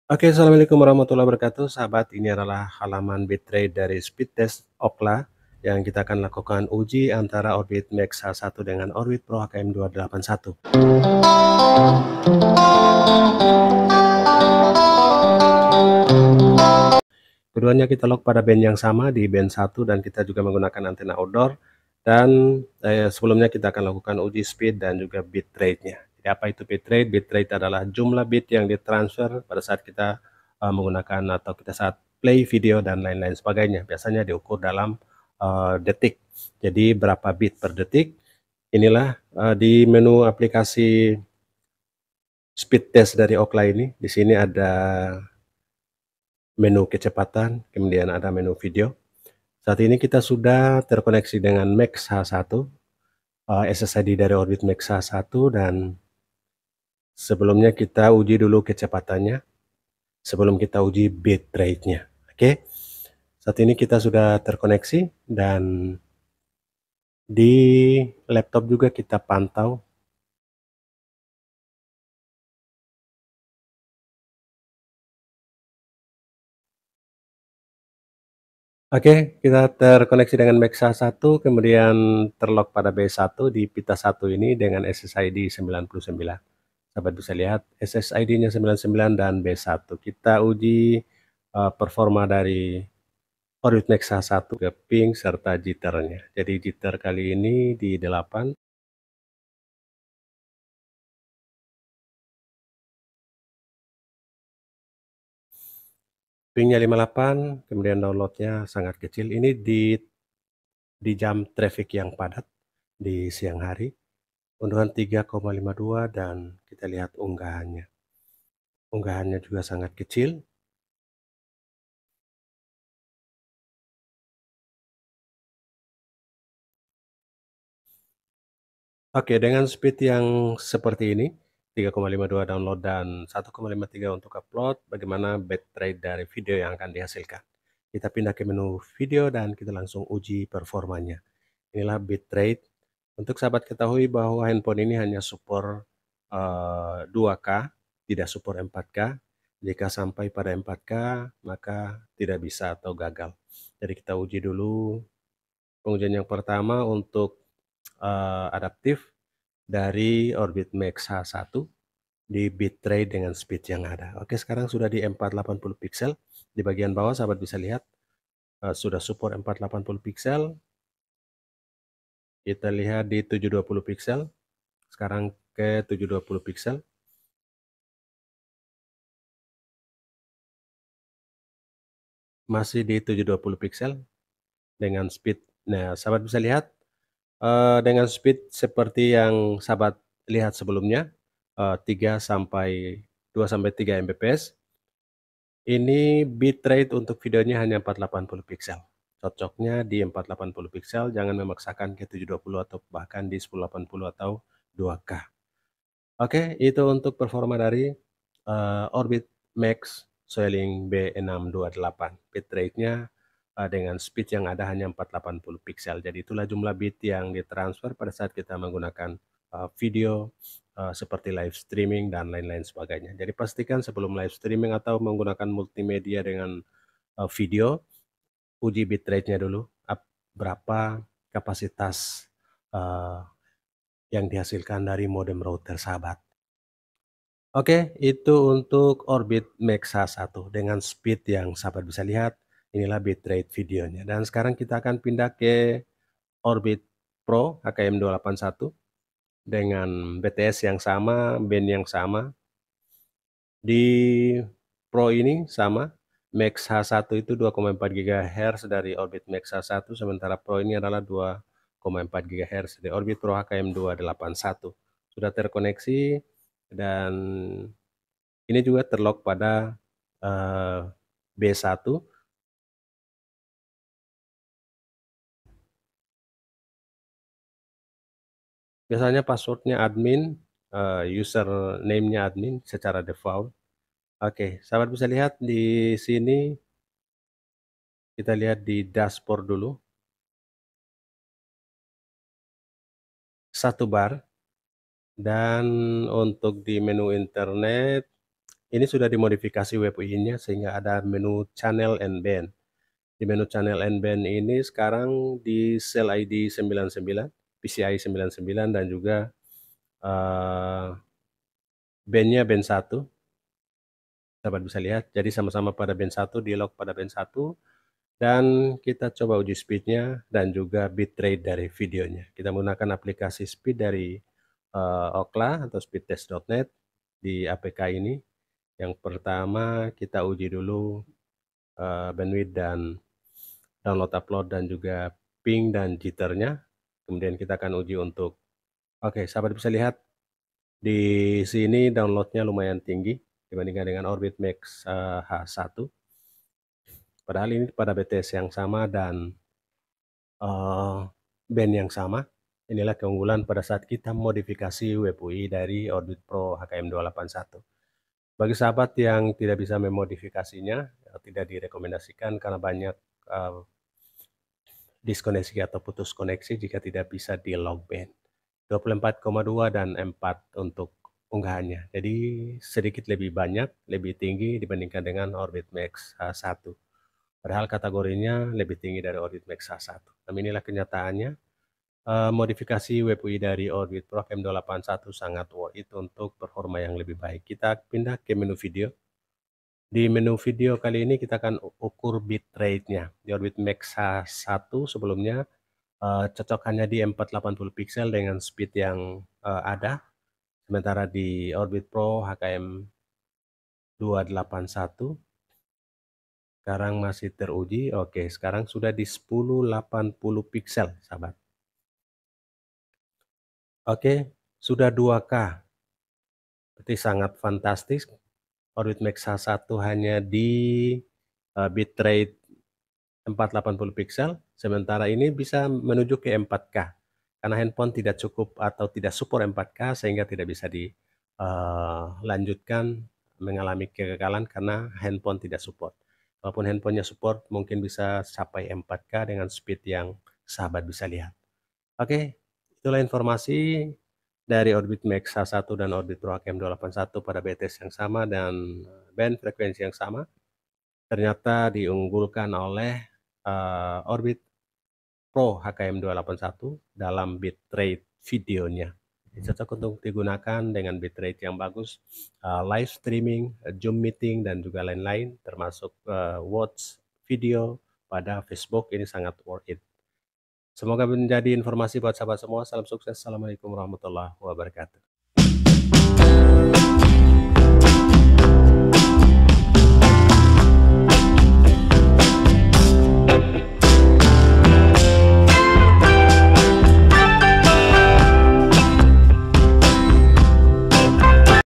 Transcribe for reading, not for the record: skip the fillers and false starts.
Oke, assalamualaikum warahmatullahi wabarakatuh. Sahabat, ini adalah halaman bitrate dari speed test Ookla yang kita akan lakukan uji antara Orbit Max H1 dengan Orbit Pro HKM 281. Keduanya kita lock pada band yang sama di band 1 dan kita juga menggunakan antena outdoor. Dan sebelumnya kita akan lakukan uji speed dan juga bitrate-nya. Jadi apa itu bitrate? Bitrate adalah jumlah bit yang ditransfer pada saat kita menggunakan atau kita saat play video dan lain-lain sebagainya. Biasanya diukur dalam detik. Jadi berapa bit per detik. Inilah di menu aplikasi speed test dari Ookla ini. Di sini ada menu kecepatan, kemudian ada menu video. Saat ini kita sudah terkoneksi dengan Max H1, SSID dari Orbit Max H1, dan sebelumnya kita uji dulu kecepatannya, sebelum kita uji bitrate-nya. Oke, saat ini kita sudah terkoneksi, dan di laptop juga kita pantau. Oke, kita terkoneksi dengan Max H1, kemudian terlock pada B1 di pita 1 ini dengan SSID 99. Sahabat bisa lihat SSID-nya 99 dan B1. Kita uji performa dari Orbit Max H1 ke ping serta jitter-nya. Jadi jitter kali ini di 8. Pingnya 58, kemudian downloadnya sangat kecil. Ini di jam traffic yang padat di siang hari. Unduhan 3,52 dan kita lihat unggahannya. Unggahannya juga sangat kecil. Oke, dengan speed yang seperti ini, 3,52 download dan 1,53 untuk upload, bagaimana bitrate dari video yang akan dihasilkan. Kita pindah ke menu video dan kita langsung uji performanya. Inilah bitrate. Untuk sahabat ketahui bahwa handphone ini hanya support 2K, tidak support 4K. Jika sampai pada 4K, maka tidak bisa atau gagal. Jadi kita uji dulu. Pengujian yang pertama untuk adaptif dari Orbit Max H1 di bitrate dengan speed yang ada. Oke, sekarang sudah di 480 pixel. Di bagian bawah sahabat bisa lihat sudah support 480 pixel. Kita lihat di 720 pixel. Sekarang ke 720 pixel. Masih di 720 pixel dengan speed. Nah, sahabat bisa lihat dengan speed seperti yang sahabat lihat sebelumnya, 3 sampai 2 sampai 3 Mbps. Ini bitrate untuk videonya hanya 480 pixel. Cocoknya di 480 pixel, jangan memaksakan ke 720 atau bahkan di 1080 atau 2K. Oke, itu untuk performa dari Orbit Max Xiaoling B628. Bitrate-nya dengan speed yang ada hanya 480 pixel. Jadi itulah jumlah bit yang ditransfer pada saat kita menggunakan video seperti live streaming dan lain-lain sebagainya. Jadi pastikan sebelum live streaming atau menggunakan multimedia dengan video, uji bitrate-nya dulu, berapa kapasitas uh, yang dihasilkan dari modem router sahabat. Oke, itu untuk Orbit Max H1 dengan speed yang sahabat bisa lihat. Inilah bitrate videonya. Dan sekarang kita akan pindah ke Orbit Pro HKM 281 dengan BTS yang sama, band yang sama. Di Pro ini sama, Max H1 itu 2,4 GHz dari Orbit Max H1, sementara Pro ini adalah 2,4 GHz dari Orbit Pro HKM 281. Sudah terkoneksi dan ini juga terlock pada B1. Biasanya passwordnya admin, username-nya admin secara default. Oke, sahabat bisa lihat di sini, kita lihat di dashboard dulu. Satu bar. Dan untuk di menu internet, ini sudah dimodifikasi WPI-nya sehingga ada menu channel and band. Di menu channel and band ini sekarang di sel ID 99, PCI 99 dan juga band-nya band 1, sahabat bisa lihat. Jadi sama-sama pada band 1, di lock pada band 1, dan kita coba uji speed-nya dan juga bitrate dari videonya. Kita menggunakan aplikasi speed dari Ookla atau speedtest.net di APK ini. Yang pertama kita uji dulu bandwidth dan download upload dan juga ping dan jitternya. Kemudian kita akan uji untuk, oke, sahabat bisa lihat di sini downloadnya lumayan tinggi dibandingkan dengan Orbit Max H1. Padahal ini pada BTS yang sama dan band yang sama. Inilah keunggulan pada saat kita modifikasi WebUI dari Orbit Pro HKM 281. Bagi sahabat yang tidak bisa memodifikasinya, tidak direkomendasikan karena banyak diskoneksi atau putus koneksi jika tidak bisa di log band. 24,2 dan 4 untuk unggahannya. Jadi sedikit lebih banyak, lebih tinggi dibandingkan dengan Orbit Max H1. Padahal kategorinya lebih tinggi dari Orbit Max H1. Namun inilah kenyataannya. Modifikasi WebUI dari Orbit Pro M281 sangat worth it untuk performa yang lebih baik. Kita pindah ke menu video. Di menu video kali ini kita akan ukur bitrate-nya. Di Orbit Max H1 sebelumnya cocokannya di 480 pixel dengan speed yang ada. Sementara di Orbit Pro HKM 281 sekarang masih teruji. Oke, sekarang sudah di 1080 pixel, sahabat. Oke, sudah 2K. Berarti sangat fantastis. Orbit Max H1 hanya di bitrate 480 pixel, sementara ini bisa menuju ke 4K. Karena handphone tidak cukup atau tidak support 4K sehingga tidak bisa dilanjutkan mengalami kegagalan karena handphone tidak support. Walaupun handphonenya support mungkin bisa sampai 4K dengan speed yang sahabat bisa lihat. Oke, itulah informasi dari Orbit Max H1 dan Orbit Pro HKM281 pada BTS yang sama dan band frekuensi yang sama. Ternyata diunggulkan oleh Orbit Pro HKM281 dalam bitrate videonya. Cocok untuk digunakan dengan bitrate yang bagus, live streaming, Zoom meeting, dan juga lain-lain, termasuk watch video pada Facebook. Ini sangat worth it. Semoga menjadi informasi buat sahabat semua. Salam sukses. Assalamualaikum warahmatullahi wabarakatuh.